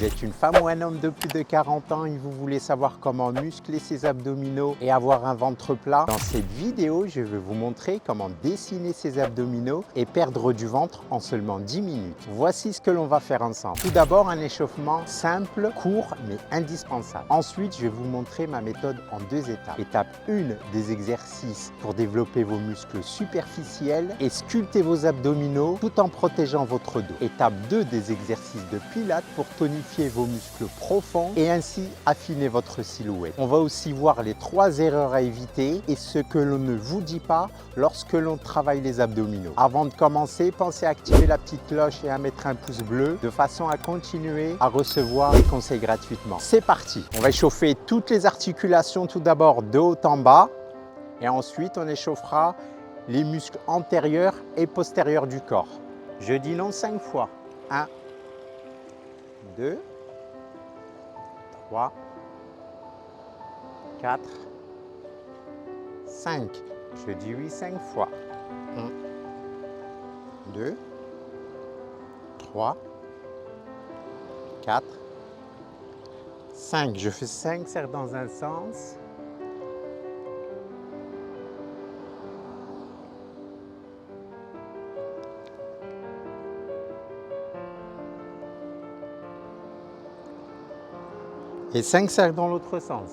Vous êtes une femme ou un homme de plus de 40 ans et vous voulez savoir comment muscler ses abdominaux et avoir un ventre plat? Dans cette vidéo, je vais vous montrer comment dessiner ses abdominaux et perdre du ventre en seulement 10 minutes. Voici ce que l'on va faire ensemble. Tout d'abord, un échauffement simple, court, mais indispensable. Ensuite, je vais vous montrer ma méthode en 2 étapes. Étape 1, des exercices pour développer vos muscles superficiels et sculpter vos abdominaux tout en protégeant votre dos. Étape 2, des exercices de pilates pour tonifier vos muscles profonds et ainsi affiner votre silhouette. On va aussi voir les 3 erreurs à éviter et ce que l'on ne vous dit pas lorsque l'on travaille les abdominaux. Avant de commencer, pensez à activer la petite cloche et à mettre un pouce bleu de façon à continuer à recevoir les conseils gratuitement. C'est parti! On va échauffer toutes les articulations tout d'abord de haut en bas et ensuite on échauffera les muscles antérieurs et postérieurs du corps. Je dis non 5 fois. 1, 2, 3, 4, 5. Je dis oui 5 fois. 1, 2, 3, 4, 5. Je fais 5 serres dans un sens. Et 5 cercles dans l'autre sens.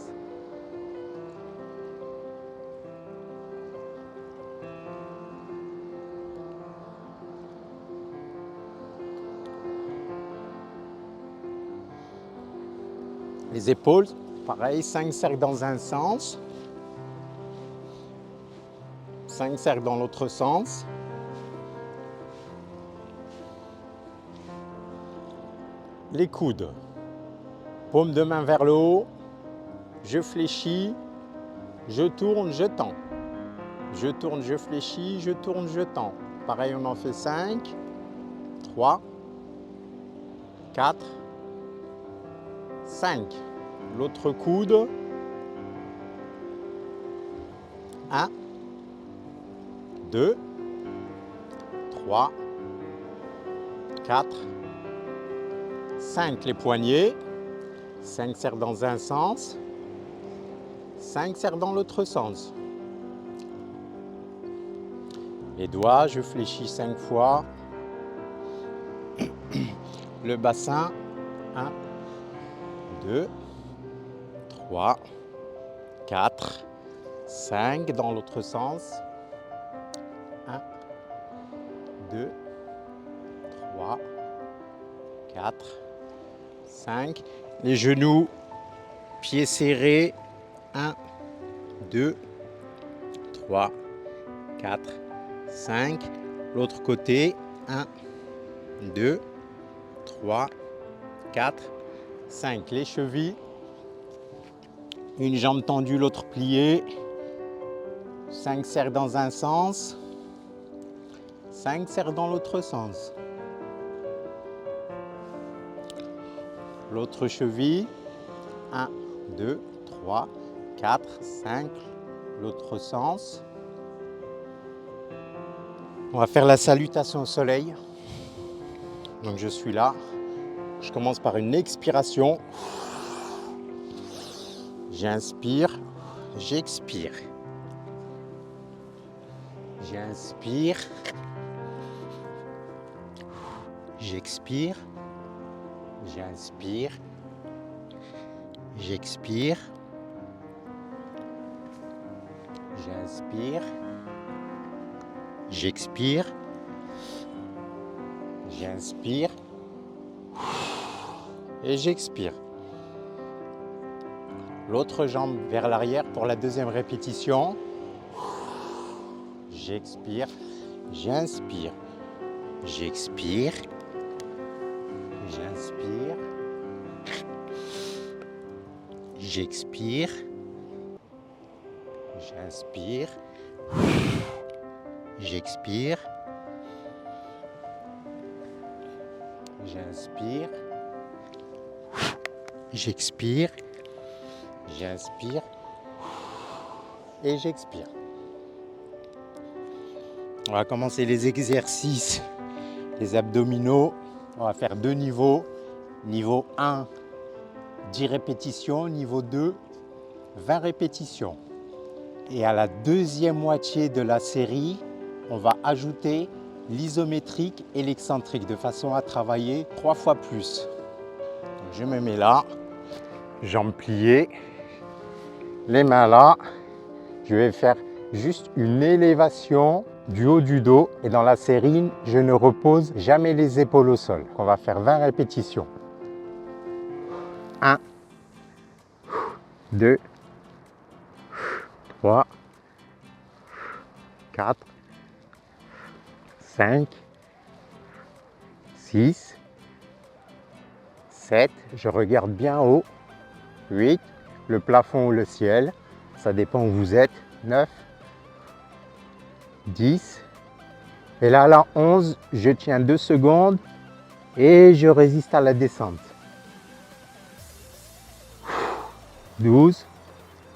Les épaules, pareil, 5 cercles dans un sens. 5 cercles dans l'autre sens. Les coudes. Paume de main vers le haut, je fléchis, je tourne, je tends. Je tourne, je fléchis, je tourne, je tends. Pareil, on en fait 5, 3, 4, 5. L'autre coude. 1, 2, 3, 4, 5. Les poignets. 5 cercles dans un sens, 5 cercles dans l'autre sens. Les doigts, je fléchis 5 fois. Le bassin, 1, 2, 3, 4, 5 dans l'autre sens. 1, 2, 3, 4, 5. Les genoux, pieds serrés, 1, 2, 3, 4, 5. L'autre côté, 1, 2, 3, 4, 5. Les chevilles, une jambe tendue, l'autre pliée. 5 cercles dans un sens, 5 cercles dans l'autre sens. L'autre cheville, 1, 2, 3, 4, 5, l'autre sens. On va faire la salutation au soleil. Donc je suis là. Je commence par une expiration. J'inspire, j'expire. J'inspire, j'expire. J'inspire, j'expire, j'inspire, j'expire, j'inspire et j'expire. L'autre jambe vers l'arrière pour la deuxième répétition. J'expire, j'inspire, j'expire. J'inspire, j'expire, j'inspire, j'expire, j'inspire, j'expire, j'inspire et j'expire. On va commencer les exercices, les abdominaux. On va faire 2 niveaux. Niveau 1, 10 répétitions. Niveau 2, 20 répétitions. Et à la deuxième moitié de la série, on va ajouter l'isométrique et l'excentrique de façon à travailler 3 fois plus. Donc je me mets là, jambes pliées, les mains là. Je vais faire juste une élévation du haut du dos. Et dans la série, je ne repose jamais les épaules au sol. On va faire 20 répétitions. 1, 2, 3, 4, 5, 6, 7, je regarde bien haut, 8, le plafond ou le ciel, ça dépend où vous êtes, 9, 10, et là, à la 11, je tiens 2 secondes et je résiste à la descente. 12,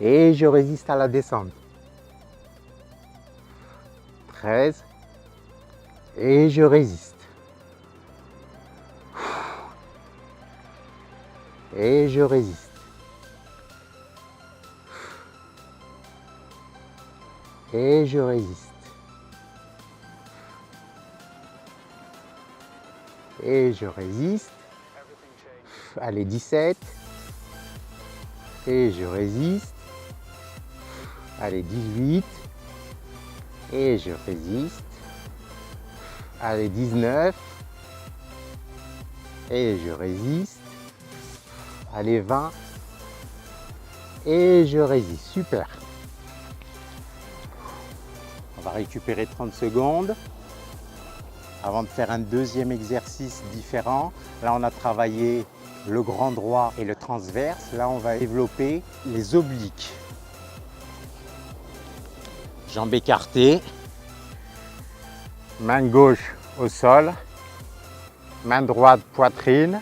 et je résiste à la descente. 13, et je résiste. Et je résiste. Et je résiste. Et je résiste. Allez, 17. Et je résiste. Allez, 18. Et je résiste. Allez, 19. Et je résiste. Allez, 20. Et je résiste. Super. On va récupérer 30 secondes avant de faire un deuxième exercice différent. Là, on a travaillé le grand droit et le transverse. Là, on va développer les obliques. Jambes écartées. Main gauche au sol. Main droite poitrine.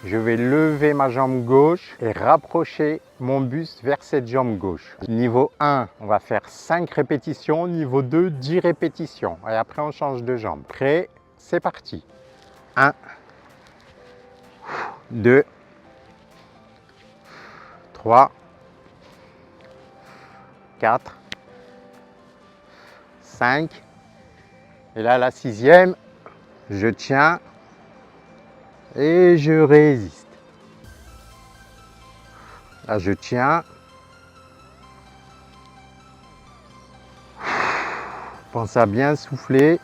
Je vais lever ma jambe gauche et rapprocher mon buste vers cette jambe gauche. Niveau 1, on va faire 5 répétitions. Niveau 2, 10 répétitions. Et après, on change de jambe. Prêt? C'est parti. 1, 2, 3, 4, 5. Et là, la 6e, je tiens. Et je résiste. Là, je tiens. Pense à bien souffler.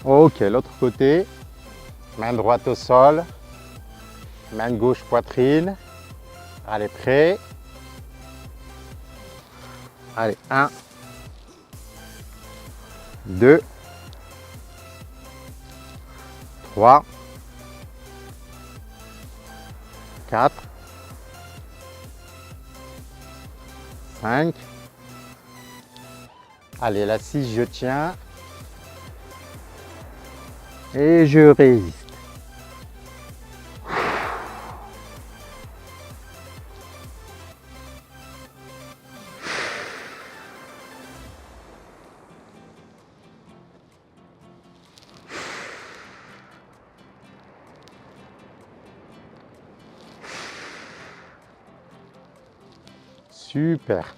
Ok, l'autre côté. Main droite au sol. Main gauche poitrine. Allez, prêt. Allez, 1, 2, 3, 4, 5. Allez, la 6, je tiens. Et je résiste. Super.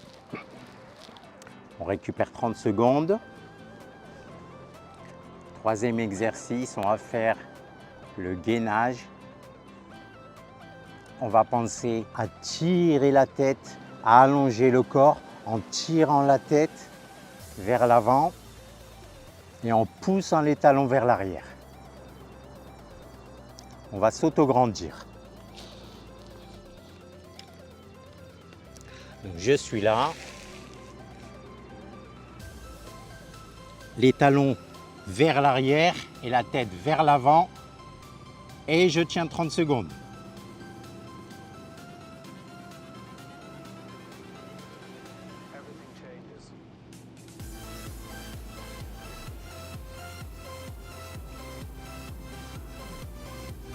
On récupère 30 secondes. Troisième exercice, on va faire le gainage. On va penser à tirer la tête, à allonger le corps en tirant la tête vers l'avant et en poussant les talons vers l'arrière. On va s'auto-grandir. Donc, je suis là. Les talons vers l'arrière et la tête vers l'avant. Et je tiens 30 secondes.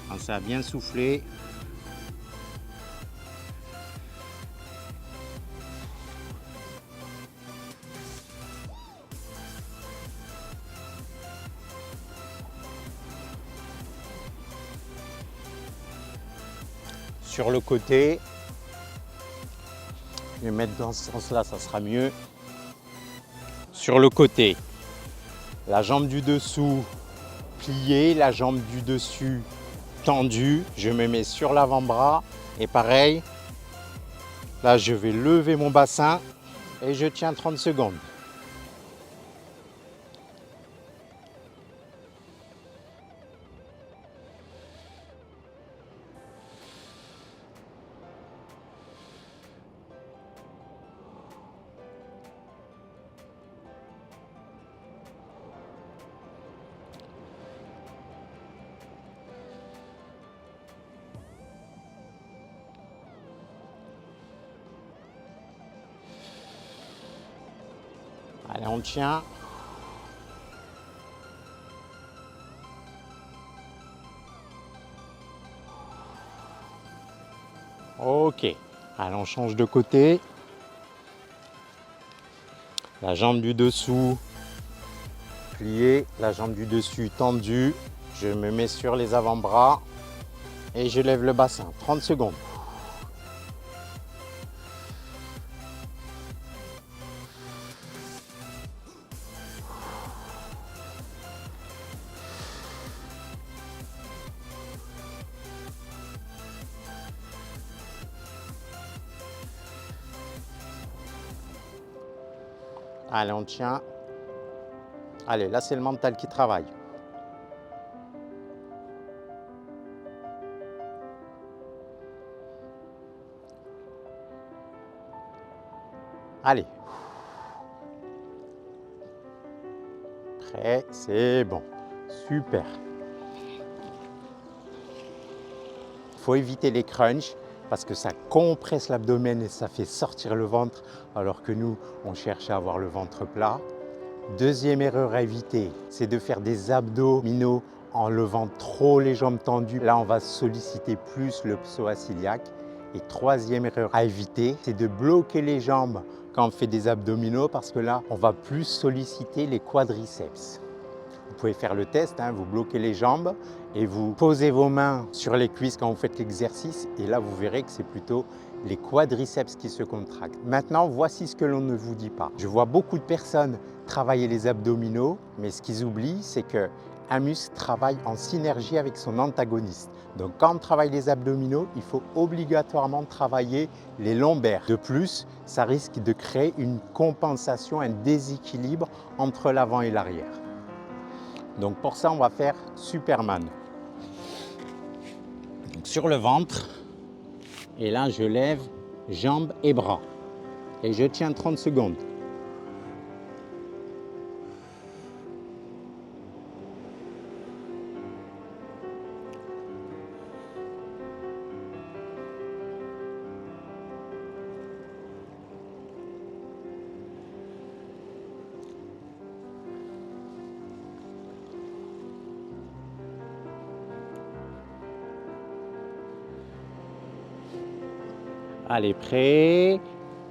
Pensez à bien souffler. sur le côté. Je vais mettre dans ce sens-là, ça sera mieux. Sur le côté, la jambe du dessous pliée, la jambe du dessus tendue. Je me mets sur l'avant-bras et pareil, là je vais lever mon bassin et je tiens 30 secondes. Allez, on tient. Ok. Allez, on change de côté. La jambe du dessous pliée, la jambe du dessus tendue. Je me mets sur les avant-bras et je lève le bassin. 30 secondes. Allez, on tient. Allez, là, c'est le mental qui travaille. Allez. Prêt, c'est bon. Super. Il faut éviter les crunchs parce que ça compresse l'abdomen et ça fait sortir le ventre alors que nous, on cherche à avoir le ventre plat. Deuxième erreur à éviter, c'est de faire des abdominaux en levant trop les jambes tendues. Là, on va solliciter plus le psoas iliaque. Et troisième erreur à éviter, c'est de bloquer les jambes quand on fait des abdominaux parce que là, on va plus solliciter les quadriceps. Vous pouvez faire le test, hein, vous bloquez les jambes et vous posez vos mains sur les cuisses quand vous faites l'exercice et là, vous verrez que c'est plutôt les quadriceps qui se contractent. Maintenant, voici ce que l'on ne vous dit pas. Je vois beaucoup de personnes travailler les abdominaux, mais ce qu'ils oublient, c'est qu'un muscle travaille en synergie avec son antagoniste. Donc quand on travaille les abdominaux, il faut obligatoirement travailler les lombaires. De plus, ça risque de créer une compensation, un déséquilibre entre l'avant et l'arrière. Donc pour ça, on va faire Superman. Donc sur le ventre, et là je lève jambes et bras. Et je tiens 30 secondes. Allez, prêt?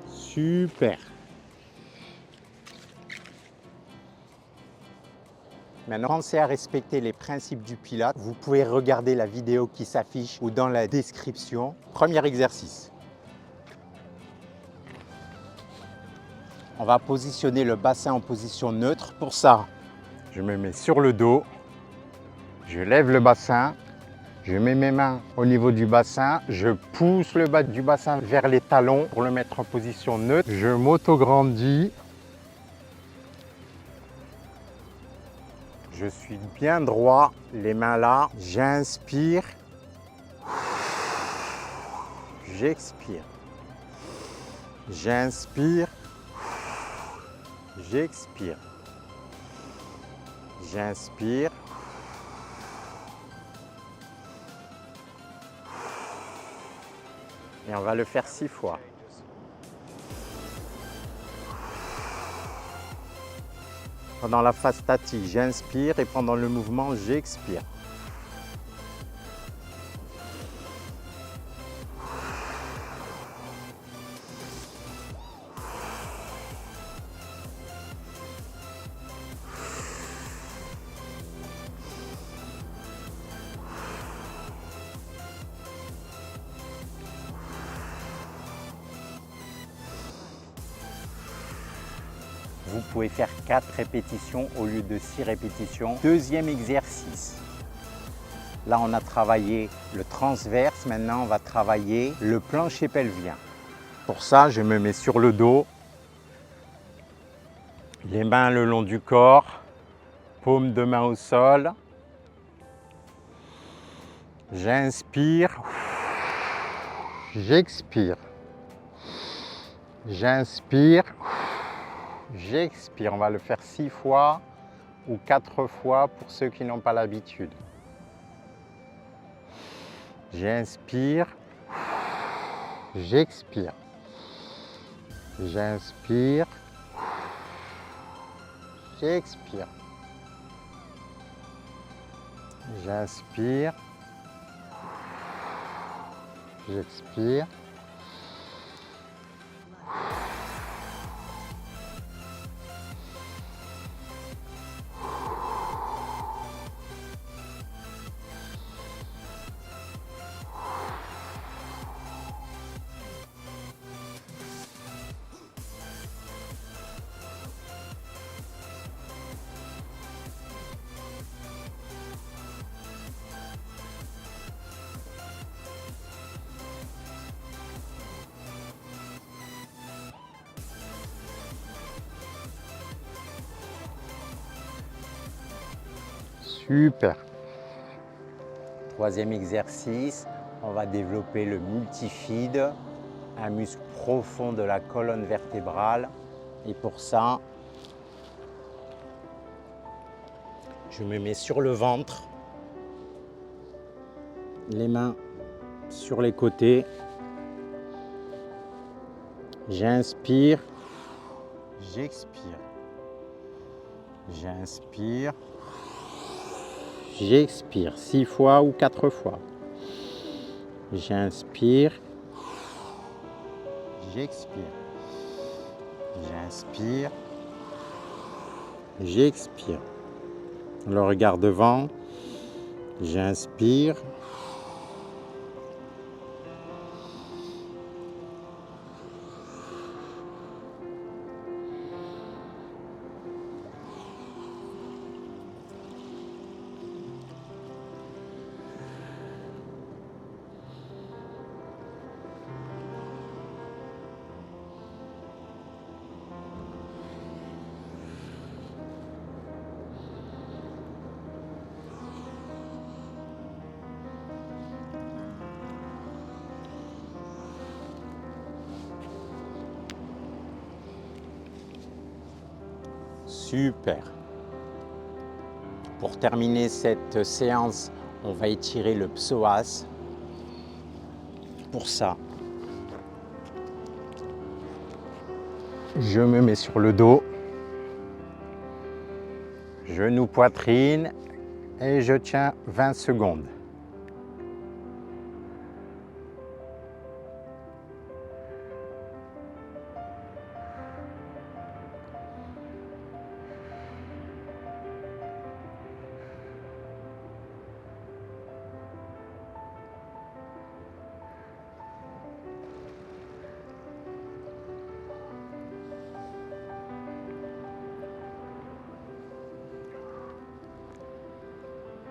Super. Maintenant, pensez à respecter les principes du Pilates. Vous pouvez regarder la vidéo qui s'affiche ou dans la description. Premier exercice. On va positionner le bassin en position neutre. Pour ça, je me mets sur le dos. Je lève le bassin. Je mets mes mains au niveau du bassin, je pousse le bas du bassin vers les talons pour le mettre en position neutre. Je m'auto-grandis. Je suis bien droit, les mains là. J'inspire. J'expire. J'inspire. J'expire. J'inspire. Et on va le faire 6 fois. Pendant la phase statique, j'inspire et pendant le mouvement, j'expire. vous pouvez faire 4 répétitions au lieu de 6 répétitions. Deuxième exercice. Là, on a travaillé le transverse. Maintenant, on va travailler le plancher pelvien. Pour ça, je me mets sur le dos, les mains le long du corps, paume de main au sol. J'inspire, j'expire. J'inspire, j'expire. On va le faire 6 fois ou 4 fois pour ceux qui n'ont pas l'habitude. J'inspire, j'expire. J'inspire, j'expire. J'inspire, j'expire. Super. Troisième exercice, on va développer le multifide, un muscle profond de la colonne vertébrale. Et pour ça, je me mets sur le ventre, les mains sur les côtés. J'inspire, j'expire. J'inspire. J'expire 6 fois ou 4 fois. J'inspire. J'expire. J'inspire. J'expire. Le regard devant. J'inspire. Super. Pour terminer cette séance, on va étirer le psoas. Pour ça, je me mets sur le dos, genou poitrine et je tiens 20 secondes.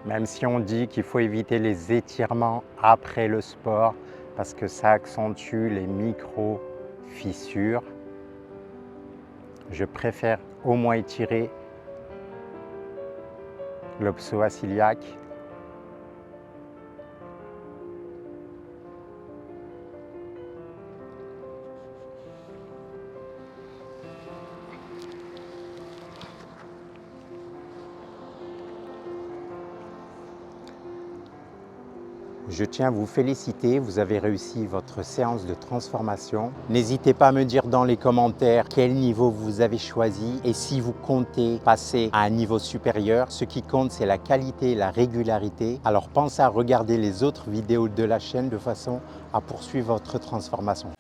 Même si on dit qu'il faut éviter les étirements après le sport parce que ça accentue les micro-fissures, je préfère au moins étirer le psoas iliaque. Je tiens à vous féliciter, vous avez réussi votre séance de transformation. N'hésitez pas à me dire dans les commentaires quel niveau vous avez choisi et si vous comptez passer à un niveau supérieur. Ce qui compte, c'est la qualité et la régularité. Alors pensez à regarder les autres vidéos de la chaîne de façon à poursuivre votre transformation.